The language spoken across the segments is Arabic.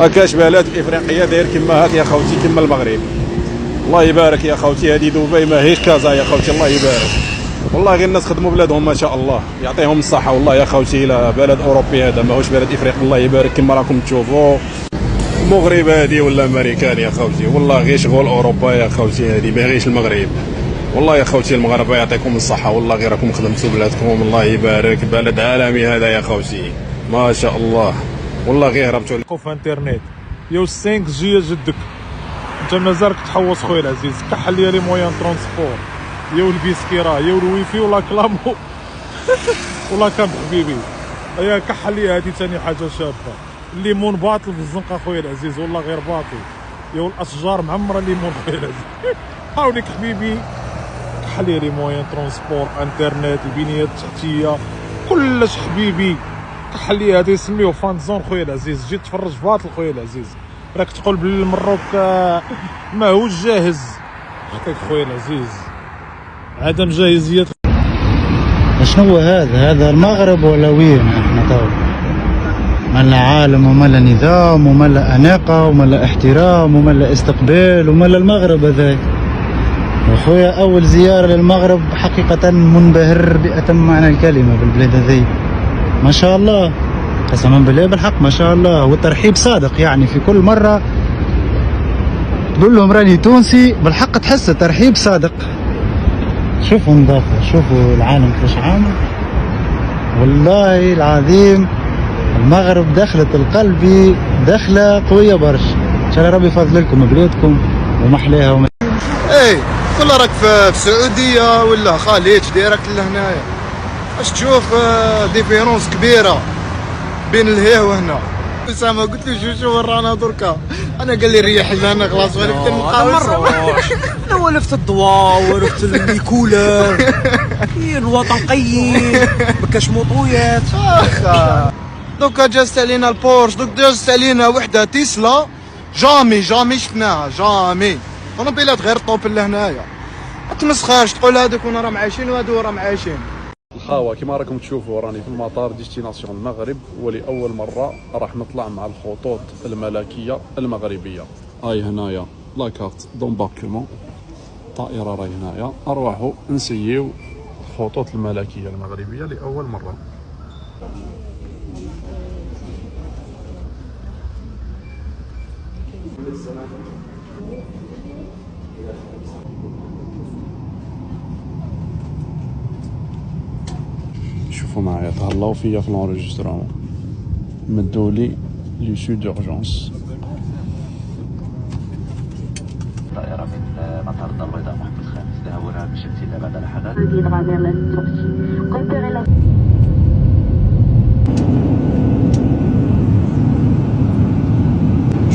ما كاش بلاد افريقيه داير كما هاد يا خوتي كما المغرب. الله يبارك يا خوتي، هذه دبي ماهيش كازا يا خوتي. الله يبارك والله، غير الناس خدموا بلادهم ما شاء الله، يعطيهم الصحه والله يا خوتي. لا بلد اوروبي هذا ماهوش بلد افريقي. الله يبارك كما راكم تشوفوا، المغرب هذه ولا امريكان يا خوتي، والله غير شغل اوروبا يا خوتي، هذه ما غيرش المغرب. والله يا خوتي المغاربه يعطيكم الصحه، والله غير راكم خدمتوا بلادكم. الله يبارك، بلد عالمي هذا يا خوتي ما شاء الله، والله غير هربتوا في انترنت. يا 5 جي جدك انت مازالك تحوص خويا العزيز، كحل لي لي مويان ترونسبور، يا البيسكيرا يا الويفي ولا كلامو ولا كان حبيبي، يا كحل لي هذه ثاني حاجه شابه. الليمون باطل في الزنقه خويا العزيز، والله غير باطل. يا الاشجار معمره الليمون خويا العزيز هاوليك حبيبي، كحل لي مويان ترونسبور، انترنت، البنيه التحتيه، كلش حبيبي. كحل لي هذا يسميوه فانزون خويا العزيز، جيت تفرج باطل خويا العزيز. راك تقول بلي المروك ماهوش جاهز، عطيك خويا العزيز عدم جاهزية. شنو هذا المغرب ولا وين احنا تو؟ ملا عالم وملا نظام وملا اناقه وملا احترام وملا استقبال وملا المغرب هذا. وخويا اول زياره للمغرب حقيقه منبهر بأتم معنى الكلمه بالبلاد هذه، ما شاء الله قسما بالله بالحق ما شاء الله. والترحيب صادق يعني، في كل مره تقول لهم راني تونسي بالحق تحس الترحيب صادق. شوفوا النظافه، شوفوا العالم كيفاش عامل، والله العظيم المغرب دخلت القلب دخله قويه برشا. ان شاء الله ربي يفضل لكم بلادكم ومحلاها اي والله راك في السعوديه ولا خليج ديريكت لهنايا، اش تشوف ديفيرونس كبيره بين الهيه وهنا. اسامه قلت له شوف ورانا دركا، انا قال لي ريح لنا خلاص ولفت المقاومه. انا ولفت الضواء ولفت الكولر الوطن قيم بكاش موطويات. دوكا جازت علينا البورش، دوك جازت علينا وحده تيسلا جامي شفناها جامي. انا بيلات غير طوب لهنايا، ما تمسخرش تقول هذوك راهم عايشين وهذو راهم عايشين. الخاوة كما راكم تشوفوا راني في المطار ديستيناسيون المغرب، ولأول مرة راح نطلع مع الخطوط الملكية المغربية. هاي هنايا لاكارت دومباركمون، طائرة راهي هنايا، أروحوا نسيو الخطوط الملكية المغربية لأول مرة. شوفوا معايا تهلاو فيا في الانريجسترامون، مدولي ليسو دورجونس. طائرة من مطار الدار البيضاء محمد الخامس تهاونها بشكل لا بعد الحدث.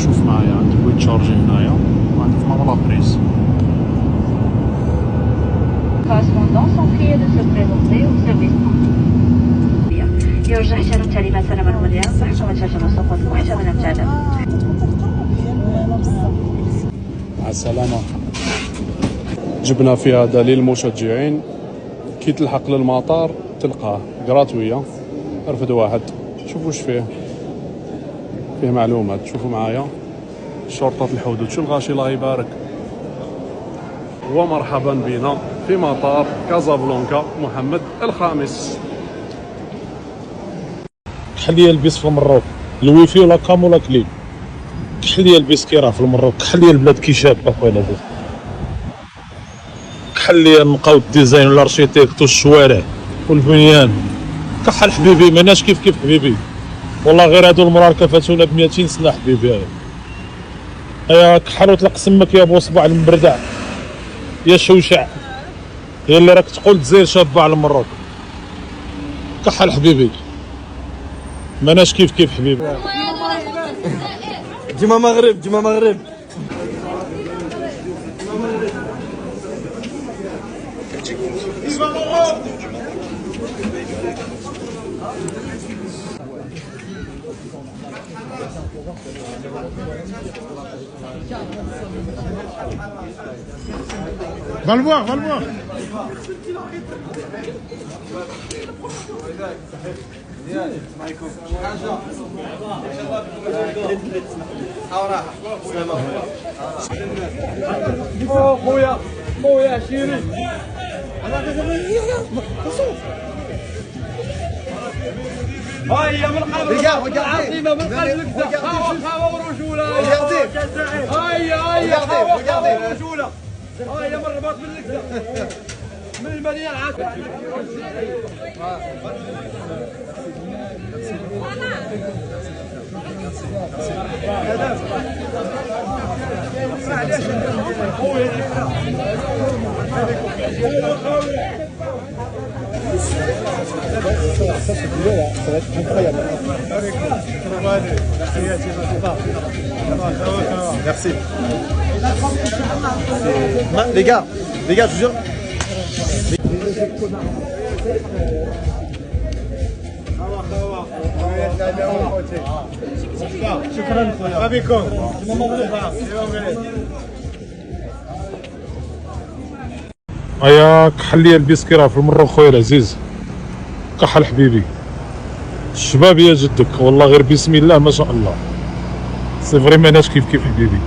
شوف معايا عندك ويت شارجي هنايا وعندك ماما لابريز. يرجى احترام تعليمات سلامة المريض صحة وترجمة السقوط محتوى التعلم. مع السلامة. جبنا فيها دليل المشجعين، كي تلحق للمطار تلقاه غراتوية. رفد واحد، شوفوا واش فيه معلومات. شوفوا معايا شرطة الحدود شو الغاشي الله يبارك. ومرحبا بنا في مطار كازابلانكا محمد الخامس. كحل لي البيس في المروك، الويفي ولا كام ولا كليب. كحل لي البيسكيرا في المروك، كحل لي البلاد كي شابه خويا العزيز. كحل لي نقاو الديزاين والارشيتكت والشوارع والبنيان. كحل حبيبي ماناش كيف حبيبي، والله غير هادو المراركفات هنا ب 200 سنه حبيبي. هيا كحل وطلق سمك يا بو صباع المبردع يا شوشع، هي اللي راك تقول تزير شابه على المروك. كحل حبيبي ماناش كيف حبيبي. ديما مغرب Va le voir. Merci. Les gars, je vous jure. هيا كحل لي البيسكيرا في المره خويا العزيز، كحل حبيبي الشباب يا جدك والله غير بسم الله ما شاء الله، سي فريمون كيف حبيبي.